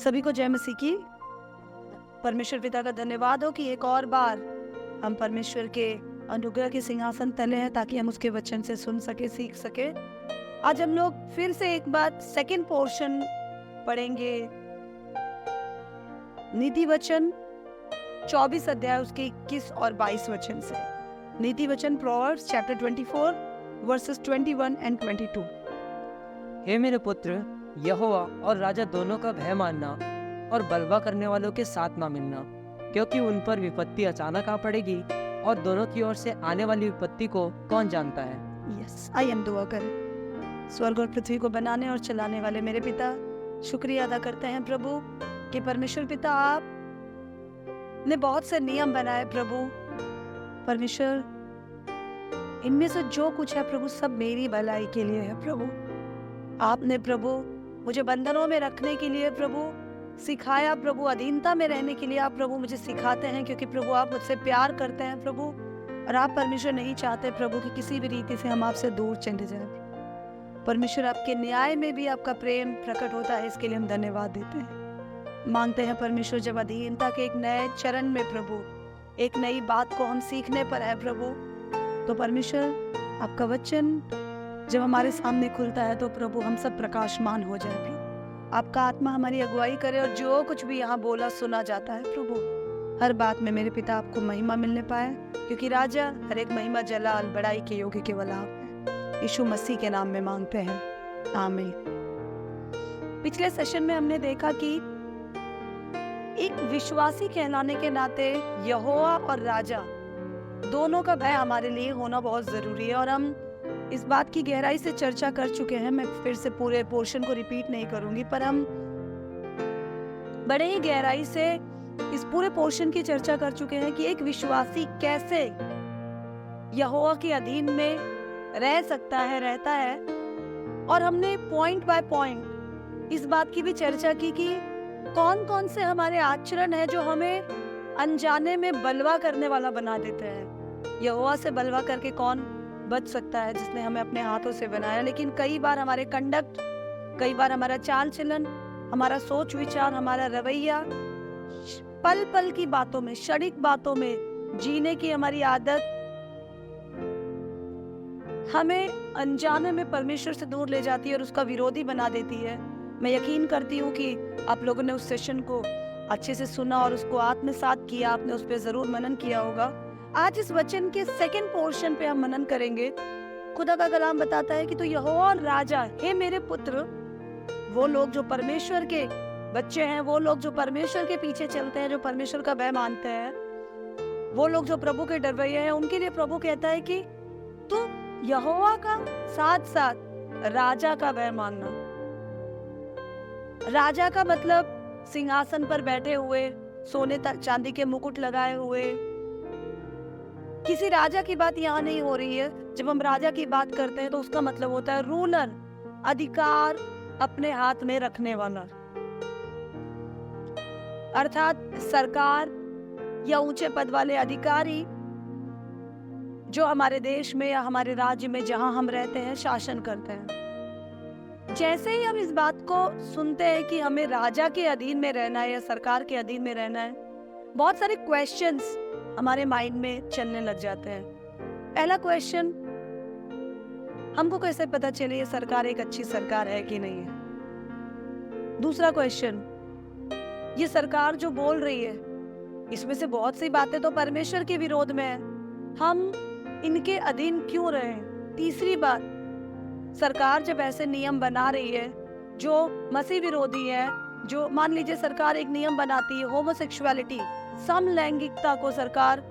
सभी को जय मसीह की। परमेश्वर पिता का धन्यवाद हो कि एक और बार हम परमेश्वर के अनुग्रह के सिंहासन तले हैं ताकि हम उसके वचन से सुन सके, सीख सके। आज हम लोग फिर से एक बार सेकंड पोर्शन पढ़ेंगे, नीति वचन 24 अध्याय उसके 21 और 22 वचन से। नीति वचन प्रोवर्ब्स चैप्टर 24 वर्सेस 21 एंड 22। हे मेरे पुत्र, यहोवा और राजा दोनों का भय मानना और बलवा करने वालों के साथ ना मिलना, क्योंकि उन पर विपत्ति अचानक आ पड़ेगी और दोनों की ओर से आने वाली विपत्ति को कौन जानता है। यस, आई एम दुआ करें। स्वर्ग और पृथ्वी को बनाने और चलाने वाले मेरे पिता, शुक्रिया अदा करते हैं प्रभु कि परमेश्वर पिता आप ने बहुत से नियम बनाए प्रभु। परमेश्वर, इनमें से जो कुछ है प्रभु सब मेरी भलाई के लिए है प्रभु। आपने प्रभु मुझे बंधनों में रखने के लिए प्रभु सिखाया प्रभु, अधीनता में रहने के लिए आप प्रभु मुझे सिखाते हैं, क्योंकि प्रभु आप मुझसे प्यार करते हैं प्रभु। और आप परमेश्वर नहीं चाहते प्रभु कि किसी भी रीति से हम आपसे दूर चले जाए। परमेश्वर, आपके न्याय में भी आपका प्रेम प्रकट होता है, इसके लिए हम धन्यवाद देते हैं। मांगते हैं परमेश्वर, जब अधीनता के एक नए चरण में प्रभु एक नई बात को हम सीखने पर है प्रभु, तो परमेश्वर आपका वचन जब हमारे सामने खुलता है तो प्रभु हम सब प्रकाशमान हो जाए प्रभु। आपका आत्मा हमारी अगुवाई करे और जो कुछ भी यहाँ बोला सुना जाता है प्रभु, हर बात में मेरे पिता आपको महिमा मिलने पाए, क्योंकि राजा हर एक महिमा जलाल बड़ाई के योग्य केवल आप हैं। यीशु मसीह के नाम में मांगते हैं, आमीन। पिछले सेशन में हमने देखा कि एक विश्वासी कहलाने के नाते यहोवा और राजा दोनों का भय हमारे लिए होना बहुत जरूरी है, और हम इस बात की गहराई से चर्चा कर चुके हैं। मैं फिर से पूरे पोर्शन को रिपीट नहीं करूंगी, पर हम बड़े ही गहराई से इस पूरे पोर्शन की चर्चा कर चुके हैं कि एक विश्वासी कैसे यहोवा के अधीन में रह सकता है, रहता है। और हमने पॉइंट बाय पॉइंट इस बात की भी चर्चा की कि कौन कौन से हमारे आचरण है जो हमें अनजाने में बलवा करने वाला बना देते हैं। यहोवा से बलवा करके कौन बच सकता है जिसने हमें अपने हाथों से बनाया, लेकिन कई बार हमारे कंडक्ट, कई बार हमारा चाल चलन, हमारा सोच विचार, हमारा रवैया, पल पल की बातों में, क्षणिक बातों में जीने की हमारी आदत हमें अनजाने में परमेश्वर से दूर ले जाती है और उसका विरोधी बना देती है। मैं यकीन करती हूँ कि आप लोगों ने उस सेशन को अच्छे से सुना और उसको आत्मसात किया, आपने उस पर जरूर मनन किया होगा। आज इस वचन के सेकंड पोर्शन पे हम मनन करेंगे। खुदा का कलाम बताता है कि तो यहोवा और राजा, हे मेरे पुत्र, वो लोग जो परमेश्वर के बच्चे हैं, वो लोग जो परमेश्वर के पीछे चलते हैं, जो परमेश्वर का भय मानते हैं, वो लोग जो प्रभु के डरवैये हैं, उनके लिए प्रभु कहता है कि तू यहोवा का साथ साथ राजा का भय मानना। राजा का मतलब सिंहासन पर बैठे हुए, सोने चांदी के मुकुट लगाए हुए। किसी राजा की बात यहाँ नहीं हो रही है। जब हम राजा की बात करते हैं तो उसका मतलब होता है रूलर, अधिकार अपने हाथ में रखने वाला, अर्थात सरकार या ऊंचे पद वाले अधिकारी जो हमारे देश में या हमारे राज्य में जहां हम रहते हैं शासन करते हैं। जैसे ही हम इस बात को सुनते हैं कि हमें राजा के अधीन में रहना है या सरकार के अधीन में रहना है, बहुत सारे क्वेश्चंस हमारे माइंड में चलने लग जाते हैं। पहला क्वेश्चन, हमको कैसे पता चले ये सरकार एक अच्छी सरकार है कि नहीं है। दूसरा क्वेश्चन, ये सरकार जो बोल रही है इसमें से बहुत सी बातें तो परमेश्वर के विरोध में है, हम इनके अधीन क्यों रहे। तीसरी बात, सरकार जब ऐसे नियम बना रही है जो मसीह विरोधी है, जो मान लीजिए सरकार एक नियम बनाती है, होमोसेक्सुअलिटी, समलैंगिकता को सरकार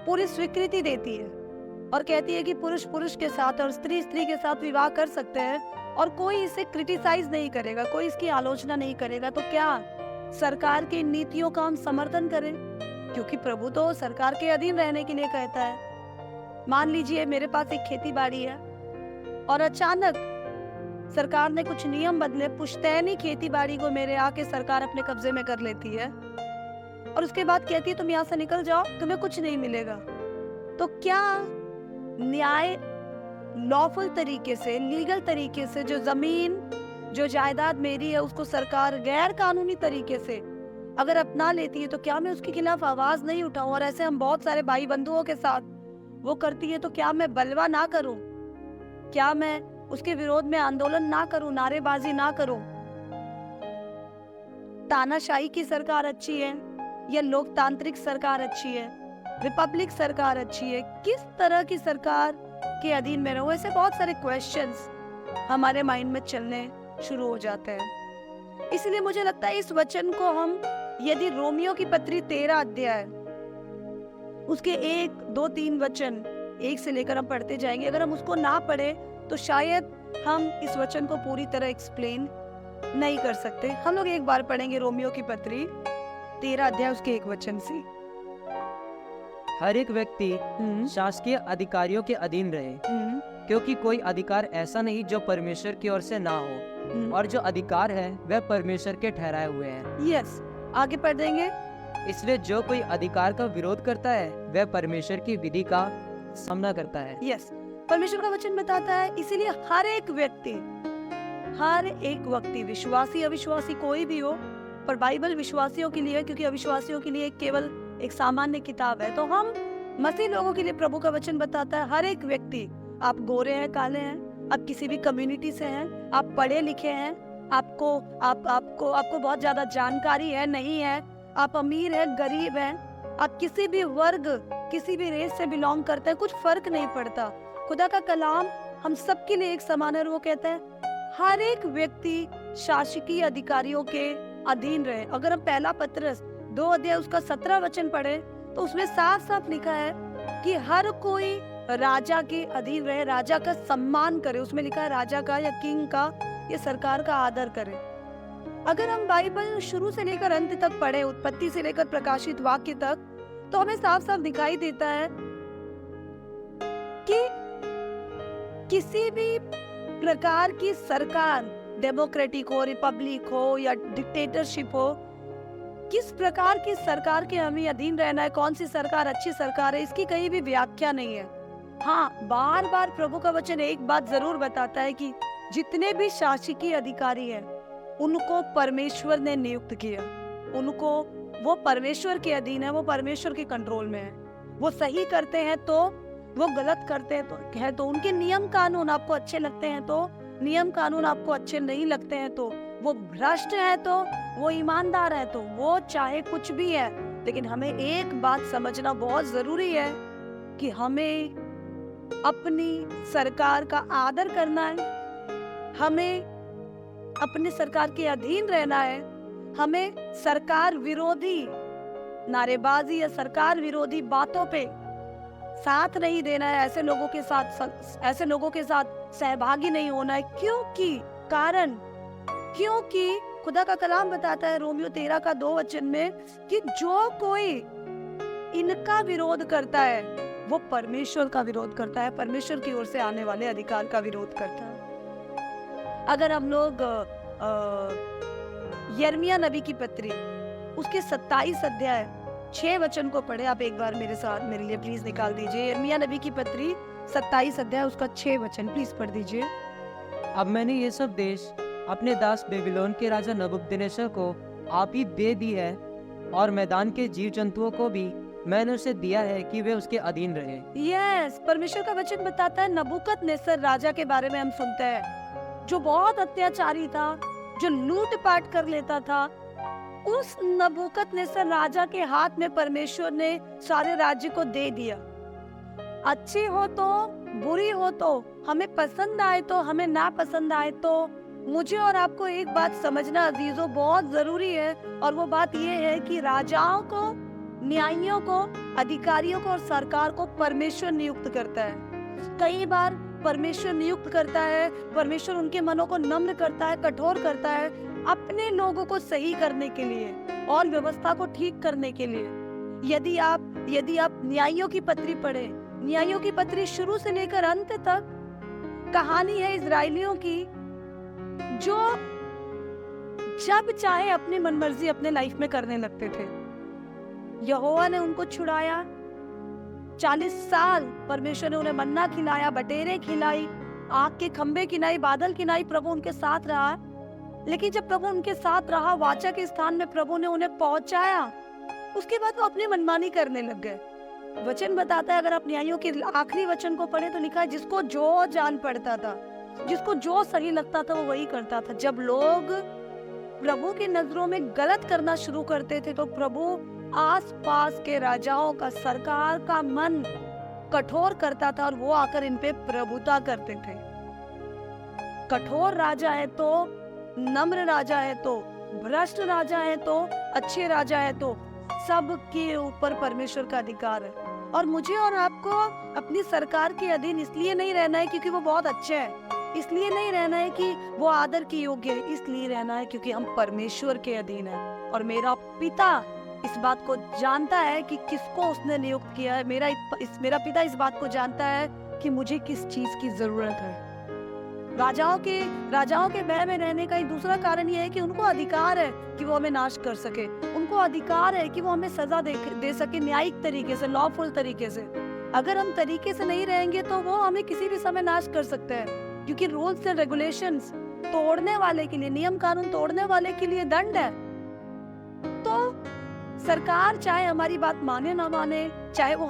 पूरी स्वीकृति देती है और कहती है कि पुरुष पुरुष के साथ और स्त्री स्त्री के साथ विवाह कर सकते हैं, और कोई इसे क्रिटिसाइज नहीं करेगा, कोई इसकी आलोचना नहीं करेगा, तो क्या सरकार की नीतियों का हम समर्थन करें? क्योंकि प्रभु तो सरकार के अधीन रहने के लिए कहता है। मान लीजिए मेरे पास एक खेती बाड़ी है और अचानक सरकार ने कुछ नियम बदले, पुश्तैनी खेती बाड़ी को मेरे आके सरकार अपने कब्जे में कर लेती है और उसके बाद कहती है तुम यहाँ से निकल जाओ, तुम्हें कुछ नहीं मिलेगा। तो क्या न्याय लॉफुल तरीके से, लीगल तरीके से जो जमीन जो जायदाद मेरी है उसको सरकार गैर कानूनी तरीके से अगर अपना लेती है तो क्या मैं उसके खिलाफ आवाज नहीं उठाऊं? और ऐसे हम बहुत सारे भाई बंधुओं के साथ वो करती है तो क्या मैं बलवा ना करूं? क्या मैं उसके विरोध में आंदोलन ना करूं, नारेबाजी ना करूं? तानाशाही की सरकार अच्छी है या लोकतांत्रिक सरकार अच्छी है, रिपब्लिक सरकार अच्छी है? किस तरह की सरकार के अधीन में रहूं? ऐसे बहुत सारे क्वेश्चंस हमारे माइंड में चलने शुरू हो जाते हैं। इसलिए मुझे लगता है इस वचन को हम यदि रोमियो की पत्री 13 अध्याय उसके 1, 2, 3 वचन 1 से लेकर हम पढ़ते जाएंगे, अगर हम उसको ना पढ़े तो शायद हम इस वचन को पूरी तरह एक्सप्लेन नहीं कर सकते। हम लोग एक बार पढ़ेंगे रोमियो की पत्री 13 अध्याय उसके 1 वचन से। हर एक व्यक्ति शासकीय अधिकारियों के अधीन रहे, क्योंकि कोई अधिकार ऐसा नहीं जो परमेश्वर की ओर से ना हो, और जो अधिकार है वह परमेश्वर के ठहराए हुए हैं। यस, आगे पढ़ देंगे। इसलिए जो कोई अधिकार का विरोध करता है वह परमेश्वर की विधि का सामना करता है। यस, परमेश्वर का वचन बताता है इसीलिए हर एक व्यक्ति विश्वासी अविश्वासी कोई भी हो, पर बाइबल विश्वासियों के लिए है, क्योंकि अविश्वासियों के लिए केवल एक सामान्य किताब है। तो हम मसीह लोगों के लिए प्रभु का वचन बताता है हर एक व्यक्ति, आप गोरे हैं, काले हैं, आप किसी भी कम्युनिटी से हैं, आप पढ़े लिखे हैं, आपको बहुत ज्यादा जानकारी है नहीं है, आप अमीर हैं, गरीब हैं, आप किसी भी वर्ग, किसी भी रेस से बिलोंग करते हैं, कुछ फर्क नहीं पड़ता। खुदा का कलाम हम सबके लिए एक समान है। वो कहते हैं हर एक व्यक्ति शासकीय अधिकारियों के अधीन रहे। अगर हम पहला पत्रस 2 अध्याय उसका 17 वचन पढ़े तो उसमें साफ साफ लिखा है कि हर कोई राजा के अधीन रहे, राजा का सम्मान करे। उसमें लिखा है राजा का या किंग का या सरकार का आदर करे। अगर हम बाइबल शुरू से लेकर अंत तक पढ़े, उत्पत्ति से लेकर प्रकाशित वाक्य तक, तो हमें साफ साफ दिखाई देता है कि किसी भी प्रकार की सरकार, डेमोक्रेटिक हो, रिपब्लिक हो या डिक्टेटरशिप हो, किस प्रकार की सरकार के हमें अधीन रहना है, कौन सी सरकार अच्छी सरकार है, इसकी कहीं भी व्याख्या नहीं है। हाँ, बार बार प्रभु का वचन एक बात जरूर बताता है कि जितने भी शासकीय अधिकारी हैं उनको परमेश्वर ने नियुक्त किया, उनको वो परमेश्वर के अधीन है, वो परमेश्वर के कंट्रोल में है। वो सही करते हैं तो, वो गलत करते हैं तो उनके नियम कानून आपको अच्छे लगते हैं तो, नियम कानून आपको अच्छे नहीं लगते हैं तो, वो भ्रष्ट है तो, वो ईमानदार है तो, वो चाहे कुछ भी है, लेकिन हमें एक बात समझना बहुत जरूरी है कि हमें अपनी सरकार का आदर करना है, हमें अपने सरकार के अधीन रहना है, हमें सरकार विरोधी नारेबाजी या सरकार विरोधी बातों पे साथ नहीं देना है, ऐसे लोगों के साथ सहभागी नहीं होना है। क्योंकि खुदा का कलाम बताता है रोमियो 13 का 2 वचन में कि जो कोई इनका विरोध करता है वो परमेश्वर का विरोध करता है, परमेश्वर की ओर से आने वाले अधिकार का विरोध करता है। अगर हम लोग यिर्मयाह नबी की पत्री उसके 27 अध्याय 6 वचन को पढ़े, आप एक बार मेरे साथ मेरे लिए प्लीज निकाल दीजिए। यिर्मयाह नबी की पत्री 27 अध्याय उसका 6 वचन प्लीज पढ़ दीजिए। अब मैंने ये सब देश अपने दास बेबीलोन के राजा नबूकदनेस्सर को आप ही दे दी है, और मैदान के जीव जंतुओं को भी मैंने उसे दिया है कि वे उसके अधीन रहे। यस, परमेश्वर का वचन बताता है नबूकदनेस्सर राजा के बारे में हम सुनते हैं, जो बहुत अत्याचारी था, जो लूटपाट कर लेता था। उस नबूकदनेस्सर राजा के हाथ में परमेश्वर ने सारे राज्य को दे दिया। अच्छी हो तो, बुरी हो तो, हमें पसंद आए तो, हमें ना पसंद आए तो, मुझे और आपको एक बात समझना अजीजों बहुत जरूरी है, और वो बात ये है कि राजाओं को, न्यायियों को, अधिकारियों को और सरकार को परमेश्वर नियुक्त करता है। कई बार परमेश्वर नियुक्त करता है, परमेश्वर उनके मनों को नम्र करता है, कठोर करता है, अपने लोगों को सही करने के लिए और व्यवस्था को ठीक करने के लिए। यदि आप न्यायियों की पत्री पढ़े, न्यायियों की पत्री शुरू से लेकर अंत तक कहानी है इजरायलियों की, जो जब चाहे अपनी मनमर्जी अपने लाइफ में करने लगते थे। यहोवा ने उनको छुड़ाया, 40 साल परमेश्वर ने उन्हें मन्ना खिलाया, बटेरें खिलाई, आग के खंबे खिलाई, बादल खिलाई, प्रभु उनके साथ रहा, लेकिन जब प्रभु उनके साथ रहा, वाचा के स्थान में प्रभु ने उन्हें पहुंचाया, उसके बाद वो अपनी मनमानी करने लग गए। वचन बताता है, अगर आप न्यायों के आखिरी वचन को पढ़े तो लिखा है, जिसको जो जान पड़ता था, जिसको जो सही लगता था वो वही करता था। जब लोग प्रभु की नजरों में गलत करना शुरू करते थे तो प्रभु आसपास के राजाओं का, सरकार का मन कठोर करता था और वो आकर इन पे प्रभुता करते थे। कठोर राजा है तो, नम्र राजा है तो, भ्रष्ट राजा है तो, अच्छे राजा है तो, सबके ऊपर परमेश्वर का अधिकार है। और मुझे और आपको अपनी सरकार के अधीन इसलिए नहीं रहना है क्योंकि वो बहुत अच्छे हैं, इसलिए नहीं रहना है कि वो आदर के योग्य है, इसलिए रहना है क्योंकि हम परमेश्वर के अधीन हैं। और मेरा पिता इस बात को जानता है कि किसको उसने नियुक्त किया है। मेरा पिता इस बात को जानता है कि मुझे किस चीज की जरूरत है। राजाओं के भय में रहने का एक दूसरा कारण यह है कि उनको अधिकार है कि वो हमें नाश कर सके, उनको अधिकार है कि वो हमें सजा दे सके न्यायिक तरीके से, लॉफुल तरीके से। अगर हम तरीके से नहीं रहेंगे तो वो हमें किसी भी समय नाश कर सकते हैं, क्योंकि रूल्स एंड रेगुलेशंस तोड़ने वाले के लिए, नियम कानून तोड़ने वाले के लिए दंड है। तो सरकार चाहे हमारी बात माने ना माने, चाहे वो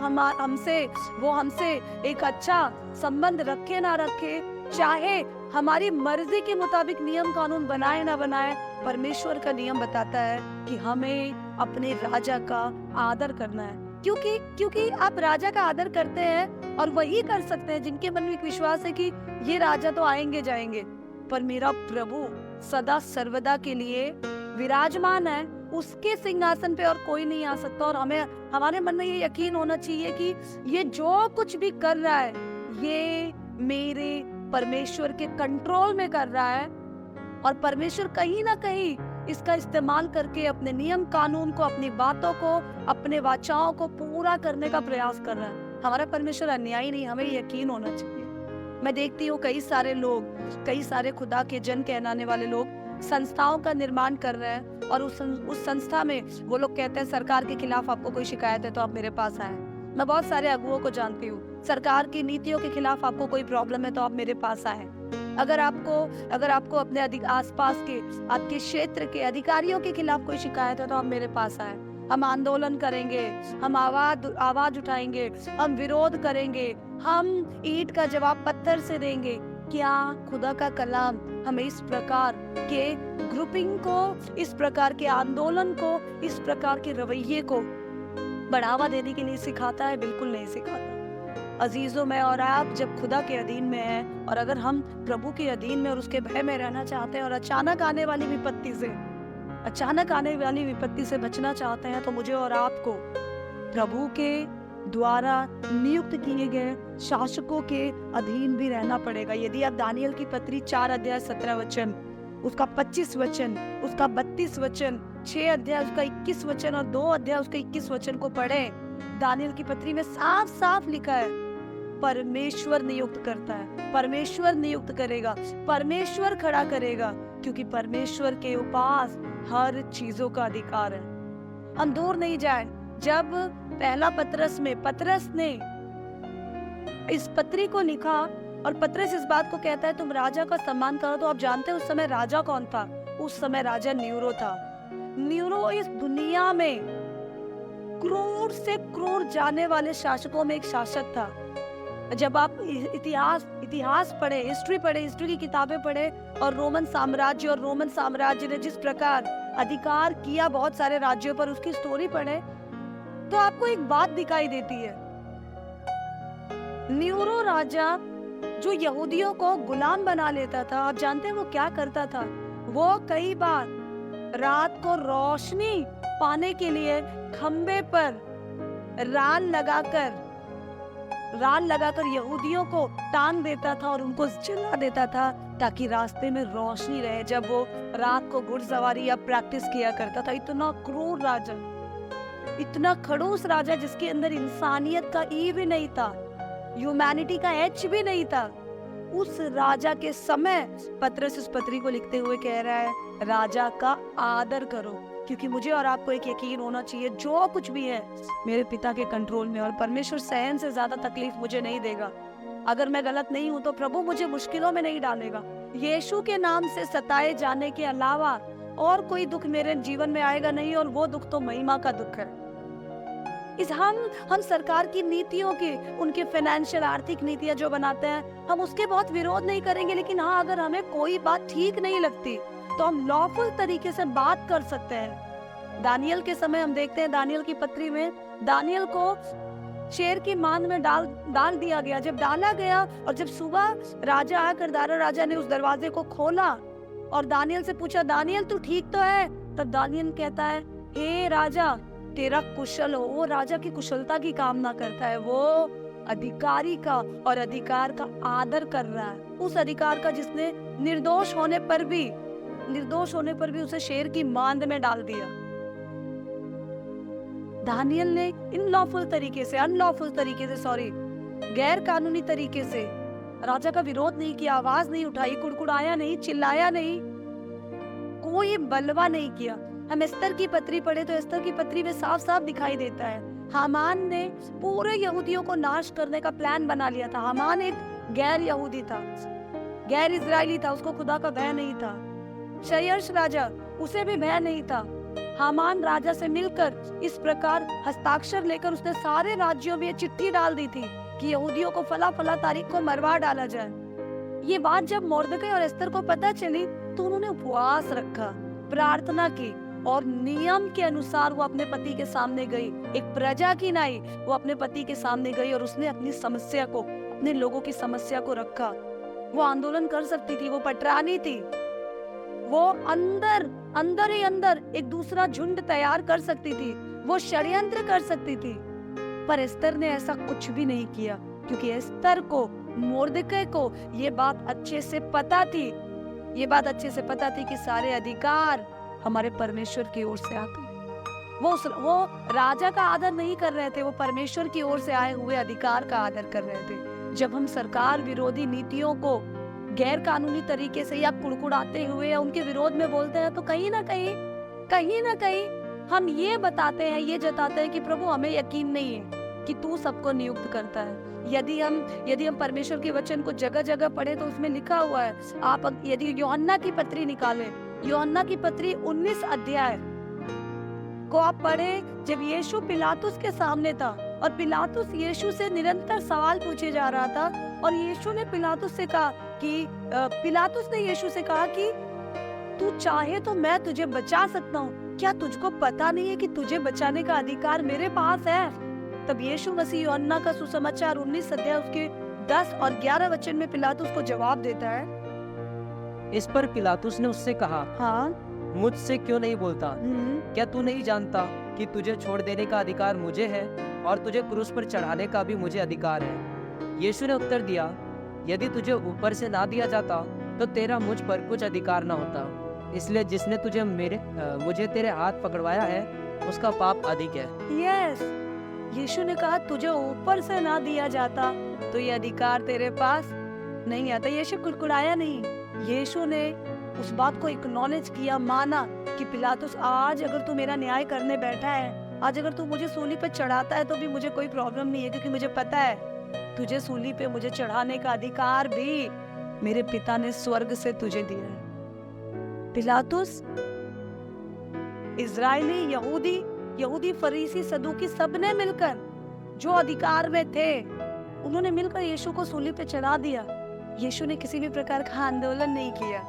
हमसे एक अच्छा संबंध रखे ना रखे, चाहे हमारी मर्जी के मुताबिक नियम कानून बनाए ना बनाए, परमेश्वर का नियम बताता है कि हमें अपने राजा का आदर करना है। क्योंकि आप राजा का आदर करते हैं और वही कर सकते हैं जिनके मन में एक विश्वास है कि ये राजा तो आएंगे जाएंगे, पर मेरा प्रभु सदा सर्वदा के लिए विराजमान है, उसके सिंहासन पे और कोई नहीं आ सकता। और हमारे मन में ये यकीन होना चाहिए कि ये जो कुछ भी कर रहा है ये मेरे परमेश्वर के कंट्रोल में कर रहा है, और परमेश्वर कहीं ना कहीं इसका इस्तेमाल करके अपने नियम कानून को, अपनी बातों को, अपने वाचाओं को पूरा करने का प्रयास कर रहा है। हमारा परमेश्वर अन्यायी नहीं, हमें यकीन होना चाहिए। मैं देखती हूँ कई सारे लोग, कई सारे खुदा के जन कहलाने वाले लोग संस्थाओं का निर्माण कर रहे हैं और उस संस्था में वो लोग कहते हैं सरकार के खिलाफ आपको कोई शिकायत है तो आप मेरे पास आए। मैं बहुत सारे अगुओं को जानती हूँ, सरकार की नीतियों के खिलाफ आपको कोई प्रॉब्लम है तो आप मेरे पास आए। अगर आपको अपने आसपास के, आपके क्षेत्र के अधिकारियों के खिलाफ कोई शिकायत है तो आप मेरे पास आए। हम आंदोलन करेंगे, हम आवाज उठाएंगे, हम विरोध करेंगे, हम ईंट का जवाब पत्थर से देंगे। क्या खुदा का कलाम हमें इस प्रकार के ग्रुपिंग को, इस प्रकार के आंदोलन को, इस प्रकार के रवैये को बढ़ावा देने के लिए सिखाता है? बिल्कुल नहीं सिखाता। अजीजों, मैं और आप जब खुदा के अधीन में हैं और अगर हम प्रभु के अधीन में और उसके भय में रहना चाहते हैं और अचानक आने वाली विपत्ति से बचना चाहते हैं, तो मुझे और आपको प्रभु के द्वारा नियुक्त किए गए शासकों के अधीन भी रहना पड़ेगा। यदि आप दानियल की पत्री 4 अध्याय 17 वचन, उसका 25 वचन, उसका 32 वचन, 6 अध्याय उसका 21 वचन और 2 अध्याय उसका 21 वचन को पढ़े, दानियल की पत्री में साफ साफ लिखा है परमेश्वर नियुक्त करता है, परमेश्वर नियुक्त करेगा, परमेश्वर खड़ा करेगा, क्योंकि परमेश्वर के पास हर चीजों का अधिकार है। हम दूर नहीं जाए, जब पहला पतरस ने इस पत्री को लिखा और पतरस इस बात को कहता है तुम राजा का सम्मान करो, तो आप जानते हैं उस समय राजा कौन था? उस समय राजा न्यूरो था। न्यूरो इस दुनिया में क्रूर से क्रूर जाने वाले शासकों में एक शासक था। जब आप इतिहास पढ़े, हिस्ट्री की किताबें पढ़े और रोमन साम्राज्य ने जिस प्रकार अधिकार किया बहुत सारे राज्यों पर, उसकी स्टोरी पढ़े तो आपको एक बात दिखाई देती है। न्यूरो राजा जो यहूदियों को गुलाम बना लेता था, आप जानते हैं वो क्या करता था? वो कई बार रात को रोशनी पाने के लिए खंबे पर राल लगाकर यहूदियों को टांग देता था और उनको जला देता था ताकि रास्ते में रोशनी रहे जब वो रात को घुड़सवारी या प्रैक्टिस किया करता था। इतना क्रूर राजा, इतना खड़ूस राजा जिसके अंदर इंसानियत का ई भी नहीं था, ह्यूमैनिटी का एच भी नहीं था। उस राजा के समय पतरस इस पत्री को लिखते हुए कह रहा है राजा का आदर करो, क्योंकि मुझे और आपको एक यकीन होना चाहिए जो कुछ भी है मेरे पिता के कंट्रोल में, और परमेश्वर सहन से ज्यादा तकलीफ मुझे नहीं देगा। अगर मैं गलत नहीं हूं तो प्रभु मुझे मुश्किलों में नहीं डालेगा। यीशु के नाम से सताए जाने के अलावा और कोई दुख मेरे जीवन में आएगा नहीं, और वो दुख तो महिमा का दुख है। हम सरकार की नीतियों के, उनके फाइनेंशियल आर्थिक नीतियां जो बनाते हैं, हम उसके बहुत विरोध नहीं करेंगे, लेकिन हाँ, अगर हमें कोई बात ठीक नहीं लगती तो हम लॉफुल तरीके से बात कर सकते हैं। दानियल के समय हम देखते हैं, दानियल की पत्री में दानियल को शेर की मांद में डाल दिया गया। जब डाला गया और जब सुबह राजा आकर, दारा राजा ने उस दरवाजे को खोला और दानियल से पूछा, दानियल तू ठीक तो है? तब दानियल कहता है, हे राजा तेरा कुशल हो। वो राजा की कुशलता की कामना करता है, वो अधिकारी का और अधिकार का आदर कर रहा है, उस अधिकार का जिसने निर्दोष होने पर भी उसे शेर की मांद में डाल दिया। दानियल ने अनलॉफुल तरीके से गैर कानूनी तरीके से राजा का विरोध नहीं किया, आवाज नहीं उठाई, कुड़कुड़ाया नहीं, चिल्लाया नहीं, कोई बलवा नहीं किया। हम एस्तर की पत्री पढ़े तो एस्तर की पत्री में साफ साफ दिखाई देता है, हामान ने पूरे यहूदियों को नाश करने का प्लान बना लिया था। हामान एक गैर यहूदी था, गैर इजरायली था, उसको खुदा का भय नहीं था। शयर्श राजा, उसे भी भय नहीं था। हामान राजा से मिलकर इस प्रकार हस्ताक्षर लेकर उसने सारे राज्यों में चिट्ठी डाल दी थी कि यहूदियों को फला फला तारीख को मरवा डाला जाए। ये बात जब मोर्दकै और एस्तर को पता चली तो उन्होंने उपवास रखा, प्रार्थना की और नियम के अनुसार वो अपने पति के सामने गई। एक प्रजा की नाई वो अपने पति के सामने गई और उसने अपनी समस्या को, अपने लोगों की समस्या को रखा। वो आंदोलन कर सकती थी, वो पटरानी थी, वो अंदर ही अंदर एक दूसरा झुंड तैयार कर सकती थी, वो षड्यंत्र कर सकती थी, पर एस्तर ने ऐसा कुछ भी नहीं किया, क्योंकि एस्तर को, मोर्दकै को ये बात अच्छे से पता थी कि सारे अधिकार हमारे परमेश्वर की ओर से आते हैं। वो राजा का आदर नहीं कर रहे थे, वो परमेश्वर की ओर से आए हुए अधिकार का आदर कर रहे थे। जब हम सरकार विरोधी नीतियों को गैर कानूनी तरीके से या कुड़कुड़ाते हुए या उनके विरोध में बोलते हैं, तो कहीं ना कहीं हम ये बताते हैं, ये जताते हैं कि प्रभु हमें यकीन नहीं है कि तू सबको नियुक्त करता है। यदि हम परमेश्वर के वचन को जगह जगह पढ़े तो उसमें लिखा हुआ है, आप यदि यूहन्ना की पत्री निकालें, यूहन्ना की पत्री 19 अध्याय को आप पढ़े, जब यीशु पिलातुस के सामने था और पिलातुस यीशु से निरंतर सवाल पूछे जा रहा था, और यीशु ने पिलातुस ने यीशु से कहा कि तू चाहे तो मैं तुझे बचा सकता हूँ, क्या तुझको पता नहीं है कि तुझे बचाने का अधिकार मेरे पास है? तब यीशु मसीह यूहन्ना का सुसमाचार 19 अध्याय उसके 10 और 11 वचन में पिलातुस को जवाब देता है। इस पर पिलातुस ने उससे कहा, हाँ, मुझसे क्यों नहीं बोलता? क्या तू नहीं जानता कि तुझे छोड़ देने का अधिकार मुझे है और तुझे क्रूस पर चढ़ाने का भी मुझे अधिकार है? यीशु ने उत्तर दिया, यदि तुझे ऊपर से ना दिया जाता तो तेरा मुझ पर कुछ अधिकार ना होता, इसलिए जिसने तुझे मुझे तेरे हाथ पकड़वाया है उसका पाप अधिक है। यस, यीशु ने कहा तुझे ऊपर से ना दिया जाता तो ये अधिकार तेरे पास नहीं आता। यीशु कुड़कुड़ाया नहीं, यीशु ने उस बात को एक्नॉलेज किया, माना कि पिलातुस, आज अगर तू मेरा न्याय करने बैठा है, आज अगर तू मुझे सूली पे चढ़ाता है तो भी मुझे कोई प्रॉब्लम नहीं है, क्योंकि मुझे पता है तुझे सूली पे मुझे चढ़ाने का अधिकार भी मेरे पिता ने स्वर्ग से तुझे दिया है। पिलातुस, इजरायली, यहूदी, फरीसी, सदूकी, सबने मिलकर जो अधिकार में थे उन्होंने मिलकर यीशु को सूली पे चढ़ा दिया। यीशु ने किसी भी प्रकार का आंदोलन नहीं किया।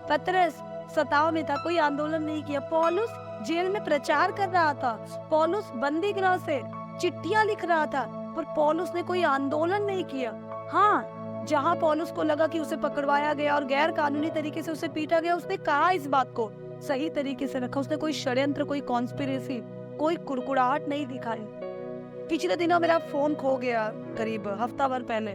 पतरस सताव में था, कोई आंदोलन नहीं किया। पौलुस जेल में प्रचार कर रहा था, पौलुस बंदी गृह से चिट्ठियां लिख रहा था, पर पौलुस ने कोई आंदोलन नहीं किया। हाँ, जहां पौलुस को लगा कि उसे पकड़वाया गया और गैर कानूनी तरीके से उसे पीटा गया, उसने कहा इस बात को सही तरीके से रखा। उसने कोई षड्यंत्र, कोई कॉन्स्पिरेसी, कोई कुड़कुड़ाहट नहीं दिखाई। पिछले दिनों मेरा फोन खो गया, करीब हफ्ता भर पहले,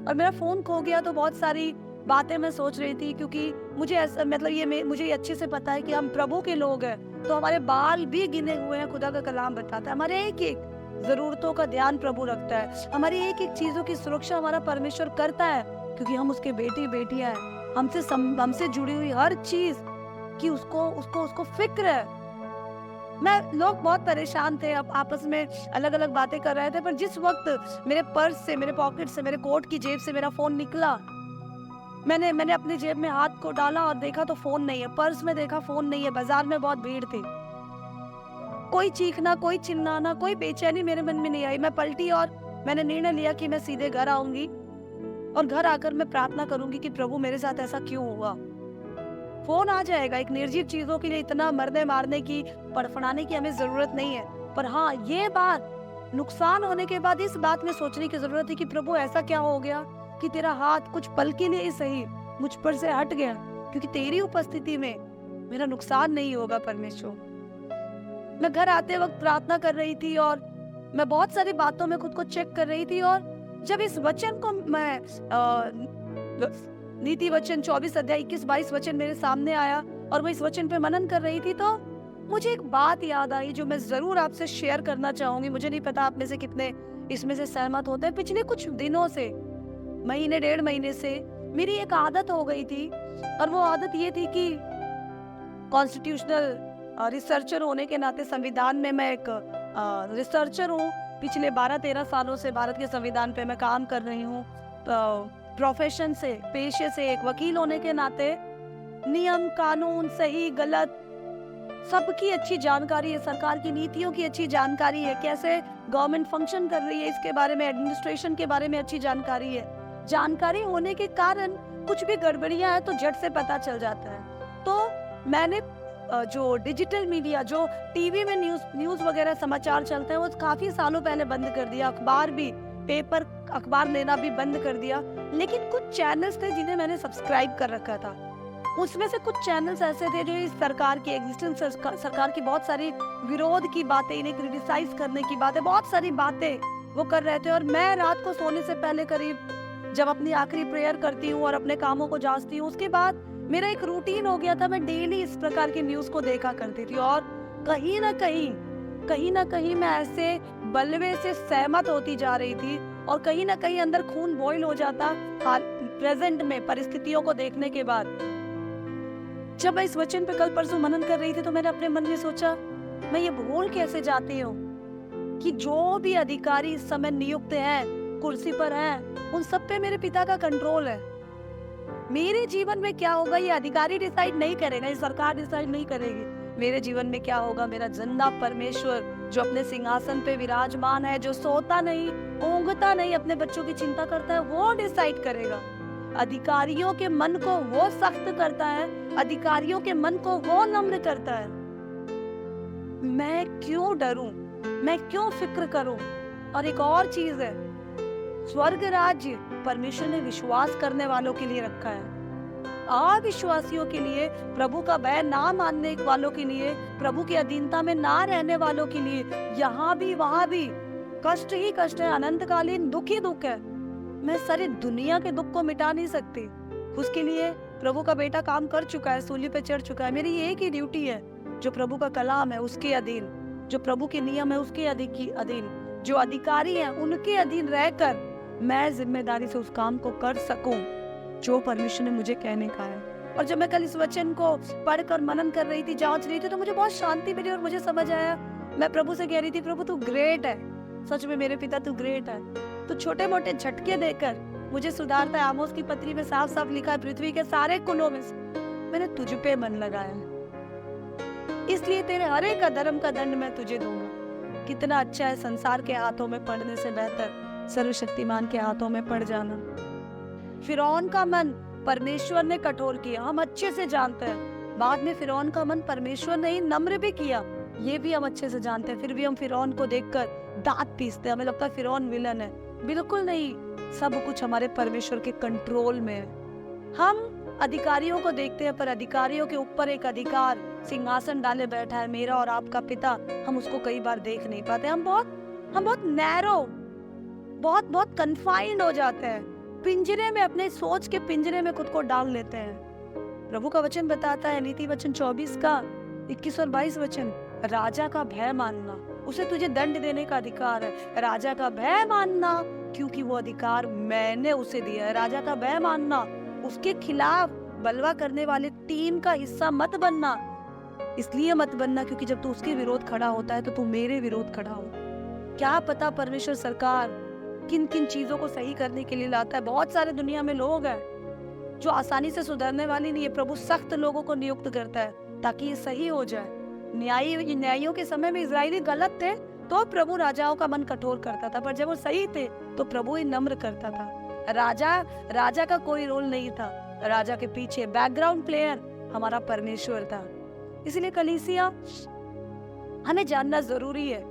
और मेरा फोन खो गया तो बहुत सारी बातें मैं सोच रही थी, क्योंकि मुझे ऐसा, मतलब मुझे अच्छे से पता है कि हम प्रभु के लोग हैं, तो हमारे बाल भी गिने हुए हैं। खुदा का कलाम बताता है हमारे एक एक जरूरतों का ध्यान प्रभु रखता है, हमारी एक एक चीजों की सुरक्षा हमारा परमेश्वर करता है, क्योंकि हम उसके बेटे बेटियां हैं। हमसे जुड़ी हुई हर चीज की उसको फिक्र है। लोग बहुत परेशान थे, अब आपस में अलग अलग बातें कर रहे थे, पर जिस वक्त मेरे पर्स से, मेरे पॉकेट से, मेरे कोट की जेब से मेरा फोन निकला, मैंने मैंने अपनी जेब में हाथ को डाला और देखा तो फोन नहीं है, पर्स में देखा फोन नहीं है, बाजार में बहुत भीड़ थी। कोई चीखना, कोई चिल्लाना, कोई बेचैनी मेरे मन में नहीं आई। मैं पलटी और मैंने निर्णय लिया कि मैं सीधे घर आऊंगी और घर आकर मैं प्रार्थना करूंगी कि प्रभु मेरे साथ ऐसा क्यों हुआ। फोन आ जाएगा, एक निर्जीव चीजों के लिए इतना मरने मारने की, फड़फड़ाने की हमें जरूरत नहीं है। पर हाँ, ये बात, नुकसान होने के बाद इस बात में सोचने की जरूरत है कि प्रभु ऐसा क्या हो गया कि तेरा हाथ कुछ पल के लिए ही सही मुझ पर से हट गया, क्योंकि तेरी उपस्थिति में मेरा नुकसान नहीं होगा परमेश्वर। मैं घर आते वक्त प्रार्थना कर रही थी और मैं बहुत सारी बातों में खुद को चेक कर रही थी, और जब इस वचन को मैं नीति वचन 24 अध्याय 21-22 वचन मेरे सामने आया और मैं इस वचन पे मनन कर रही थी, तो मुझे एक बात याद आई जो मैं जरूर आपसे शेयर करना चाहूंगी। मुझे नहीं पता आप में से कितने इसमें से सहमत होते हैं। पिछले कुछ दिनों से, महीने 1.5 महीने से मेरी एक आदत हो गई थी, और वो आदत ये थी कि कॉन्स्टिट्यूशनल रिसर्चर होने के नाते, संविधान में मैं एक रिसर्चर हूँ। पिछले 12-13 सालों से भारत के संविधान पे मैं काम कर रही हूँ। प्रोफेशन से, पेशे से एक वकील होने के नाते नियम, कानून, सही गलत सबकी अच्छी जानकारी है, सरकार की नीतियों की अच्छी जानकारी है, कैसे गवर्नमेंट फंक्शन कर रही है इसके बारे में, एडमिनिस्ट्रेशन के बारे में अच्छी जानकारी है। जानकारी होने के कारण कुछ भी गड़बड़ियां है तो झट से पता चल जाता है। तो मैंने जो डिजिटल मीडिया, जो टीवी में न्यूज वगैरह समाचार चलते हैं, वो काफी सालों पहले बंद कर दिया। अखबार भी, पेपर अखबार लेना भी बंद कर दिया। लेकिन कुछ चैनल्स थे जिन्हें मैंने सब्सक्राइब कर रखा था। उसमें से कुछ चैनल्स ऐसे थे जो इस सरकार की एग्जिस्टेंस, सरकार की बहुत सारी विरोध की बातें, इन्हें क्रिटिसाइज करने की बातें, बहुत सारी बातें वो कर रहे थे। और मैं रात को सोने से पहले करीब जब अपनी आखिरी प्रेयर करती हूँ और अपने कामों को जांचती हूँ, उसके बाद मेरा एक रूटीन हो गया था, मैं डेली इस प्रकार की न्यूज को देखा करती थी। और कहीं ना कहीं मैं ऐसे बलवे से सहमत होती जा रही थी, और कहीं ना कहीं अंदर खून बॉइल हो जाता प्रेजेंट में परिस्थितियों को देखने के बाद। जब मैं इस वचन पे कल परसों मनन कर रही थी, तो मैंने अपने मन में सोचा, मैं ये भूल कैसे जाती हूँ कि जो भी अधिकारी इस समय नियुक्त हैं, कुर्सी पर हैं, उन सब पे मेरे पिता का कंट्रोल है। मेरे जीवन में क्या होगा ये अधिकारी डिसाइड नहीं करेगा, ये सरकार डिसाइड नहीं करेगी। मेरे जीवन में क्या होगा, मेरा जिंदा परमेश्वर जो अपने सिंहासन पे विराजमान है, जो सोता नहीं, ऊँघता नहीं, अपने बच्चों की चिंता करता है, वो डिसाइड करेगा। अधिकारियों के मन को वो सख्त करता है, अधिकारियों के मन को वो नम्र करता है। मैं क्यों डरूं, मैं क्यों फिक्र करूं? और एक और चीज है, स्वर्ग राज्य परमेश्वर ने विश्वास करने वालों के लिए रखा है। अविश्वासियों के लिए, प्रभु का भय ना मानने वालों के लिए, प्रभु की अधीनता में ना रहने वालों के लिए, यहाँ भी वहां भी कष्ट ही कष्ट है, अनंतकालीन दुख ही दुख है। मैं सारी दुनिया के दुख को मिटा नहीं सकती, उसके लिए प्रभु का बेटा काम कर चुका है, सूली पे चढ़ चुका है। मेरी एक ही ड्यूटी है, जो प्रभु का कलाम है उसके अधीन, जो प्रभु के नियम है उसके अधीन, जो अधिकारी है उनके अधीन रहकर मैं जिम्मेदारी से उस काम को कर सकूं जो परमेश्वर ने मुझे कहने का है। और जब मैं कल इस वचन को पढ़कर मनन कर रही थी, जांच रही थी, तो मुझे बहुत शांति मिली और मुझे समझ आया, मैं प्रभु से कह रही थी, प्रभु तू ग्रेट है, सच में मेरे पिता तू ग्रेट है। तो छोटे मोटे झटके देकर मुझे सुधारता है। आमोस की पत्री में साफ साफ लिखा है, पृथ्वी के सारे कुलों में मैंने तुझ पे मन लगाया है, इसलिए तेरे हर एक अधर्म का दंड मैं तुझे दूंगा। कितना अच्छा है संसार के हाथों में पड़ने से बेहतर सर्वशक्तिमान के हाथों में पड़ जाना। फिरौन का मन परमेश्वर ने कठोर किया, हम अच्छे से जानते हैं। बाद में फिरौन का मन परमेश्वर ने ही नम्र भी किया, ये भी हम अच्छे से जानते हैं। फिर भी हम फिरौन को देखकर दांत पीसते हैं, हमें लगता है फिरौन विलन है। बिल्कुल नहीं, सब कुछ हमारे परमेश्वर के कंट्रोल में है। हम अधिकारियों को देखते हैं, पर अधिकारियों के ऊपर एक अधिकार सिंहासन डाले बैठा है, मेरा और आपका पिता। हम उसको कई बार देख नहीं पाते। हम बहुत नैरो, बहुत कन्फाइंड हो जाते हैं, पिंजरे में, अपने सोच के पिंजरे में खुद को डाल लेते हैं। प्रभु का वचन बताता है, नीति वचन 24 का 21 और 22 वचन, राजा का भय मानना, उसे तुझे दंड देने का अधिकार है। राजा का भय मानना, क्योंकि वो अधिकार मैंने उसे दिया है। राजा का भय मानना, उसके खिलाफ बलवा करने वाले टीम का हिस्सा मत बनना। इसलिए मत बनना क्योंकि जब तू उसके विरोध खड़ा होता है तो तू मेरे विरोध खड़ा हो। क्या पता परमेश्वर सरकार किन किन चीजों को सही करने के लिए लाता है। बहुत सारे दुनिया में लोग हैं जो आसानी से सुधरने वाली नहीं है। प्रभु सख्त लोगों को नियुक्त करता है ताकि ये सही हो जाए। न्यायियों के समय में इजरायली गलत थे तो प्रभु राजाओं का मन कठोर करता था, पर जब वो सही थे तो प्रभु ही नम्र करता था। राजा का कोई रोल नहीं था, राजा के पीछे बैकग्राउंड प्लेयर हमारा परमेश्वर था। इसलिए कलीसिया, हमें जानना जरूरी है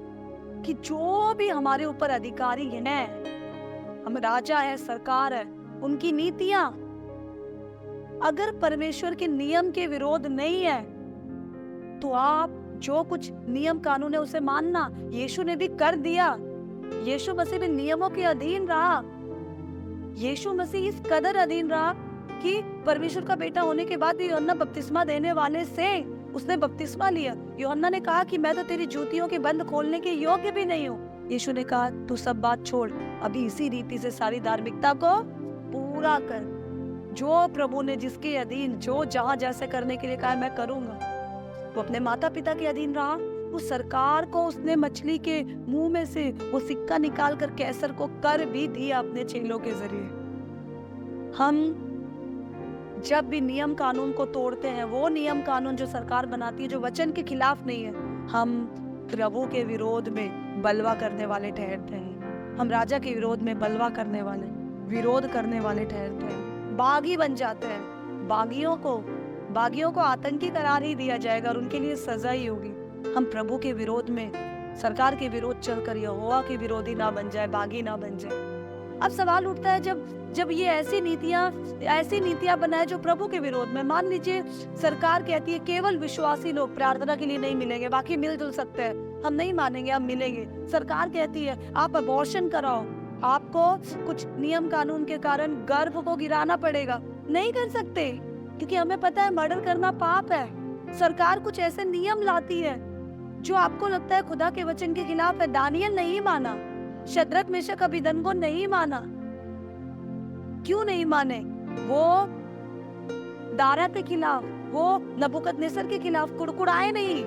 कि जो भी हमारे ऊपर अधिकारी हैं, हम राजा है, सरकार है, उनकी नीतियां अगर परमेश्वर के नियम के विरोध नहीं है तो आप जो कुछ नियम कानून है उसे मानना। यीशु ने भी कर दिया। यीशु मसीह भी नियमों के अधीन रहा। यीशु मसीह इस कदर अधीन रहा कि परमेश्वर का बेटा होने के बाद भी यूहन्ना बपतिस्मा देने वाले से उसने बपतिस्मा लिया। यूहन्ना ने कहा कि मैं तो तेरी जूतियों के बंद खोलने के योग्य भी नहीं हूँ। यीशु ने कहा तू सब बात छोड़, अभी इसी रीति से सारी धार्मिकता को पूरा कर। जो प्रभु ने जिसके अधीन जो जहाँ जैसे करने के लिए कहा मैं करूंगा। वो अपने माता पिता के अधीन रहा। उस सरकार को उसने मछली के मुंह में से वो सिक्का निकाल कर कैसर को कर भी दिया अपने चेलों के जरिए। हम जब भी नियम कानून को तोड़ते हैं, वो नियम कानून जो सरकार बनाती है जो वचन के खिलाफ नहीं है, हम प्रभु के विरोध में बलवा करने वाले ठहरते हैं। हम राजा के विरोध में बलवा करने वाले, विरोध करने वाले ठहरते हैं, बागी बन जाते हैं। बागियों को आतंकी करार ही दिया जाएगा और उनके लिए सजा ही होगी। हम प्रभु के विरोध में, सरकार के विरोध चलकर यहोवा के विरोधी ना बन जाए, बागी ना बन जाए। अब सवाल उठता है जब ये ऐसी नीतियां बनाए जो प्रभु के विरोध में। मान लीजिए सरकार कहती है केवल विश्वासी लोग प्रार्थना के लिए नहीं मिलेंगे, बाकी मिलजुल सकते हैं। हम नहीं मानेंगे, हम मिलेंगे। सरकार कहती है आप अबॉर्शन कराओ, आपको कुछ नियम कानून के कारण गर्भ को गिराना पड़ेगा, नहीं कर सकते क्योंकि हमें पता है मर्डर करना पाप है। सरकार कुछ ऐसे नियम लाती है जो आपको लगता है खुदा के वचन के खिलाफ है। दानियल नहीं माना, शद्रक मेशक अबेदनगो नहीं माना। क्यों नहीं माने? वो दारा के खिलाफ, वो नबूकदनेस्सर के खिलाफ कुड़कुड़ाए नहीं,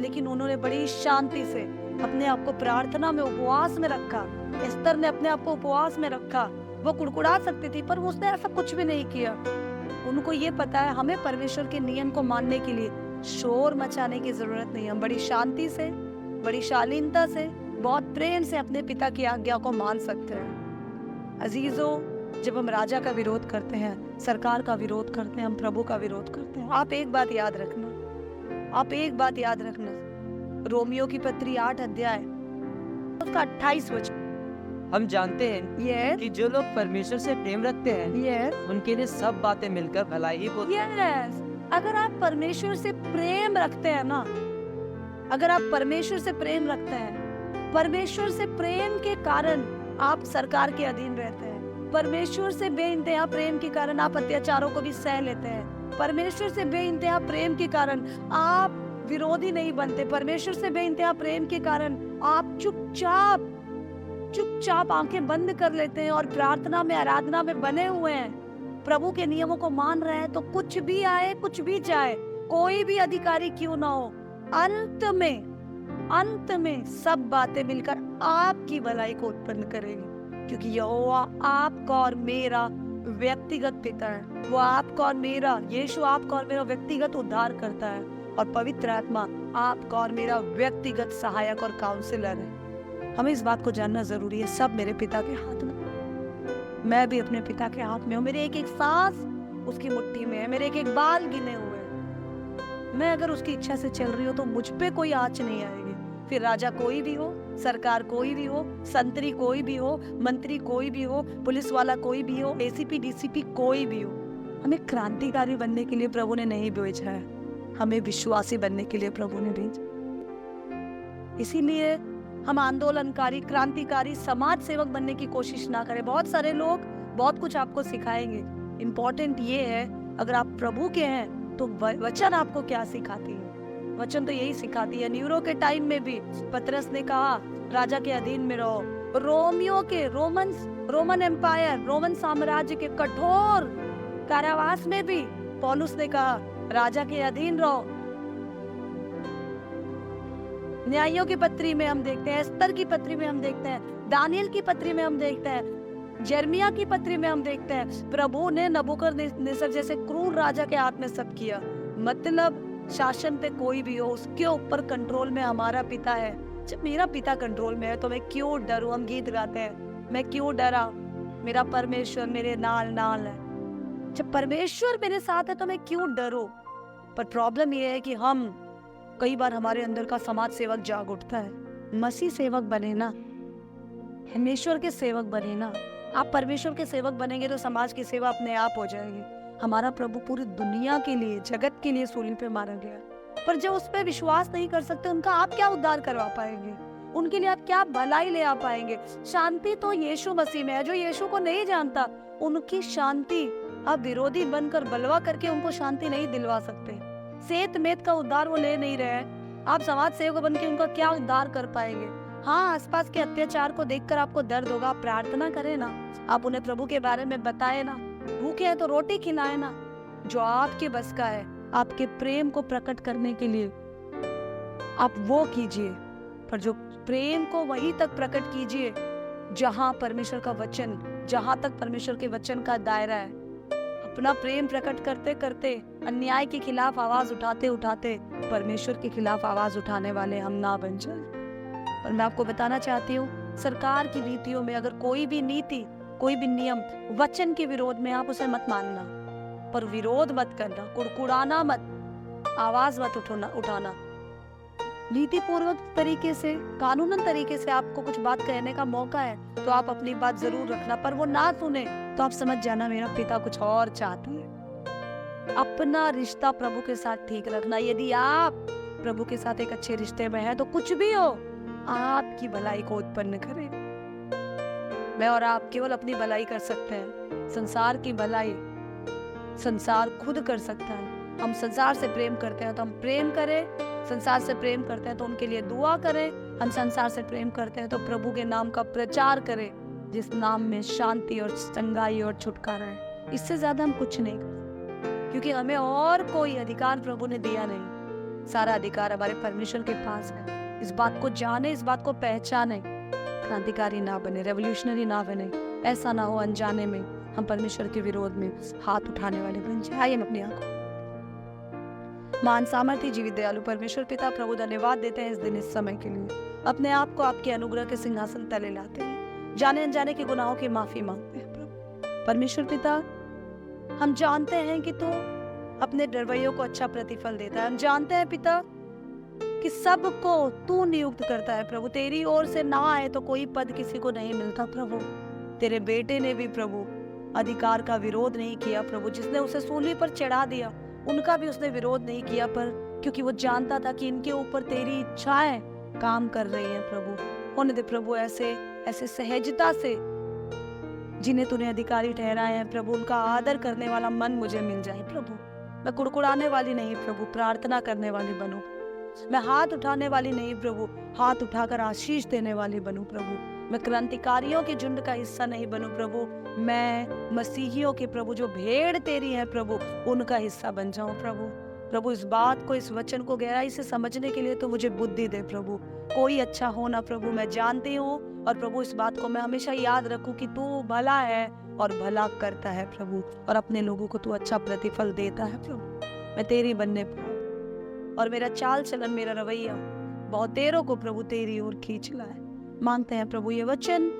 लेकिन उन्होंने बड़ी शांति से अपने आप को प्रार्थना में, उपवास में रखा। एस्तर ने अपने आप को उपवास में रखा। वो कुड़कुड़ा सकती थी पर उसने ऐसा कुछ भी नहीं किया। उनको ये पता है हमें परमेश्वर के नियम को मानने के लिए शोर मचाने की जरूरत नहीं। हम बड़ी शांति से, बड़ी शालीनता से, बहुत प्रेम से अपने पिता की आज्ञा को मान सकते हैं। अजीजों, जब हम राजा का विरोध करते हैं, सरकार का विरोध करते हैं, हम प्रभु का विरोध करते हैं। आप एक बात याद रखना, रोमियो की पत्री 8 अध्याय उसका 28 वचन। हम जानते हैं कि जो लोग परमेश्वर से प्रेम रखते हैं उनके लिए सब बातें मिलकर भलाई ही होती हैं। अगर आप परमेश्वर से प्रेम रखते हैं ना, अगर आप परमेश्वर से प्रेम रखते हैं, परमेश्वर से प्रेम के कारण आप सरकार के अधीन रहते हैं। परमेश्वर से बेइंतहा प्रेम के कारण आप अत्याचारों को भी सह लेते हैं। परमेश्वर से बेइंतहा प्रेम के कारण आप विरोधी नहीं बनते। परमेश्वर से बेइंतहा प्रेम के कारण आप चुपचाप आंखें बंद कर लेते हैं और प्रार्थना में, आराधना में बने हुए हैं। प्रभु के नियमों को मान रहे हैं तो कुछ भी आए, कुछ भी जाए, कोई भी अधिकारी क्यों ना हो, अंत में सब बातें मिलकर आपकी भलाई को उत्पन्न करेंगी। क्योंकि यहोवा आपका और मेरा व्यक्तिगत पिता है। वो आपका और मेरा, यीशु आपका और मेरा व्यक्तिगत उद्धार करता है और पवित्र आत्मा आपका और मेरा व्यक्तिगत सहायक और काउंसलर है। हमें इस बात को जानना जरूरी है। सब मेरे पिता के हाथ में, मैं भी अपने पिता के हाथ में हूँ। मेरे एक एक सांस उसकी मुट्ठी में है, मेरे एक एक बाल गिने हुए हैं। मैं अगर उसकी इच्छा से चल रही हूँ तो मुझ पे कोई आँच नहीं आएगी। फिर राजा कोई भी हो, सरकार कोई भी हो, संतरी कोई भी हो, मंत्री कोई भी हो, पुलिस वाला कोई भी हो, एसीपी डीसीपी कोई भी हो, हमें क्रांतिकारी बनने के लिए प्रभु ने नहीं भेजा है, हमें विश्वासी बनने के लिए प्रभु ने भेजा। इसीलिए हम आंदोलनकारी, क्रांतिकारी, समाज सेवक बनने की कोशिश ना करें। बहुत सारे लोग बहुत कुछ आपको सिखाएंगे। इम्पोर्टेंट ये है, अगर आप प्रभु के हैं तो वचन आपको क्या सिखाती है? वचन तो यही सिखाती है। नीरो के टाइम में भी पतरस ने कहा राजा के अधीन में रहो। रोमन एम्पायर, रोमन साम्राज्य के कठोर कारावास में भी पौलुस ने कहा राजा के अधीन रहो। न्यायियों की पत्री में हम देखते हैं, एस्तर की पत्री में हम देखते हैं, दानियल की पत्री में हम देखते हैं, यिर्मयाह की पत्री में हम देखते हैं। प्रभु ने नबूकदनेस्सर जैसे क्रूर राजा के हाथ में सब किया। मतलब शासन पे कोई भी हो, उसके ऊपर कंट्रोल में हमारा पिता है। जब मेरा पिता कंट्रोल में है तो मैं क्यों डरूं? हम गीत गाते हैं, मैं क्यों डरा, मेरा परमेश्वर मेरे नाल नाल है। जब परमेश्वर मेरे साथ है तो मैं क्यों डरूं? पर प्रॉब्लम ये है कि हम कई बार हमारे अंदर का समाज सेवक जाग उठता है। मसीह सेवक बने ना, परमेश्वर के सेवक बने ना। आप परमेश्वर के सेवक बनेंगे तो समाज की सेवा अपने आप हो जाएगी। हमारा प्रभु पूरी दुनिया के लिए, जगत के लिए सूली पे मारा गया, पर जो उस पर विश्वास नहीं कर सकते उनका आप क्या उद्धार करवा पाएंगे? उनके लिए आप क्या भलाई ले आ पाएंगे? शांति तो यीशु मसीह में है। जो यीशु को नहीं जानता उनकी शांति आप विरोधी बनकर बलवा करके उनको शांति नहीं दिलवा सकते। सेत मेत का उद्धार वो ले नहीं रहे हैं, आप समाज सेवक बन के उनका क्या उद्धार कर पाएंगे? हाँ, आसपास के अत्याचार को देखकर आपको दर्द होगा, आप प्रार्थना करें ना, आप उन्हें प्रभु के बारे में बताएं ना, भूखे हैं तो रोटी खिलाएं ना। जो आपके बस का है, आपके प्रेम को प्रकट करने के लिए आप वो कीजिए, पर जो प्रेम को वहीं तक प्रकट कीजिए जहां परमेश्वर का वचन, जहां तक परमेश्वर के वचन का दायरा है। अपना प्रेम प्रकट करते करते, अन्याय के खिलाफ आवाज उठाते उठाते परमेश्वर के खिलाफ आवाज उठाने वाले हम ना बन जाए। और मैं आपको बताना चाहती हूँ, सरकार की नीतियों में अगर कोई भी नीति, कोई भी नियम वचन के विरोध में, आप उसे मत मानना, पर विरोध मत करना, कुड़कुड़ाना मत, आवाज मत उठाना। नीति पूर्वक तरीके से, कानूनन तरीके से आपको कुछ बात कहने का मौका है तो आप अपनी बात जरूर रखना, पर वो ना सुने तो आप समझ जाना मेरा पिता कुछ और चाहता है। अपना रिश्ता प्रभु के साथ ठीक रखना। यदि आप प्रभु के साथ एक अच्छे रिश्ते में हैं तो कुछ भी हो आपकी भलाई को उत्पन्न करे। मैं और आप केवल अपनी भलाई कर सकते हैं, संसार की भलाई संसार खुद कर सकता है। हम संसार से प्रेम करते हैं तो हम प्रेम करें, संसार से प्रेम करते हैं तो उनके लिए दुआ करें। हम संसार से प्रेम करते हैं तो प्रभु के नाम का प्रचार करें, जिस नाम में शांति और चंगाई और छुटकारा है। इससे ज्यादा हम कुछ नहीं कर सकते, क्योंकि हमें और कोई अधिकार प्रभु ने दिया नहीं। सारा अधिकार हमारे परमेश्वर के पास है। इस बात को जाने, इस बात को पहचाने, क्रांतिकारी ना बने, रेवोल्यूशनरी ना बने। ऐसा ना हो अनजाने में हम परमेश्वर के विरोध में हाथ उठाने वाले बन जाए। आइए हम अपनी आंखों, मान सामर्थ्य जीवित दयालु परमेश्वर पिता प्रभु धन्यवाद देते हैं इस दिन, इस समय के लिए। अपने आप को आपके अनुग्रह के सिंहासन तले लाते हैं, जाने अनजाने के गुनाहों की माफी मांगते हैं। प्रभु परमेश्वर पिता, हम जानते हैं कि तू अपने डरवैयों को अच्छा प्रतिफल देता है। हम जानते हैं पिता कि सबको तू नियुक्त करता है। प्रभु तेरी ओर से ना आए तो कोई पद किसी को नहीं मिलता। प्रभु तेरे बेटे ने भी प्रभु अधिकार का विरोध नहीं किया। प्रभु जिसने उसे सूली पर चढ़ा दिया उनका भी उसने विरोध नहीं किया, पर क्योंकि वो जानता था कि इनके ऊपर तेरी इच्छाएं काम कर रही हैं। प्रभु होने दे प्रभु ऐसे ऐसे सहजता से जिन्हें तूने अधिकारी ठहराए हैं प्रभु, उनका आदर करने वाला मन मुझे मिल जाए। प्रभु मैं कुड़कुड़ाने वाली नहीं प्रभु, प्रार्थना करने वाली बनूं। मैं हाथ उठाने वाली नहीं प्रभु, हाथ उठाकर आशीष देने वाली बनूं। प्रभु मैं क्रांतिकारियों के झुंड का हिस्सा नहीं बनूं प्रभु, मैं मसीहियों के प्रभु जो भेड़ तेरी है प्रभु उनका हिस्सा बन जाऊं। प्रभु प्रभु इस बात को, इस वचन को गहराई से समझने के लिए तो मुझे बुद्धि दे प्रभु। कोई अच्छा हो ना प्रभु, मैं जानती हूँ, और प्रभु इस बात को मैं हमेशा याद रखूं कि तू भला है और भला करता है प्रभु, और अपने लोगों को तू अच्छा प्रतिफल देता है। प्रभु मैं तेरी बनने पाऊं और मेरा चाल चलन, मेरा रवैया बहुत देरों को प्रभु तेरी ओर खींच लाए। मांगते हैं प्रभु ये वचन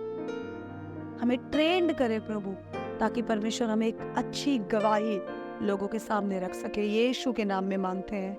हमें ट्रेंड करे प्रभु, ताकि परमेश्वर हमें एक अच्छी गवाही लोगों के सामने रख सके। यीशु के नाम में मांगते हैं,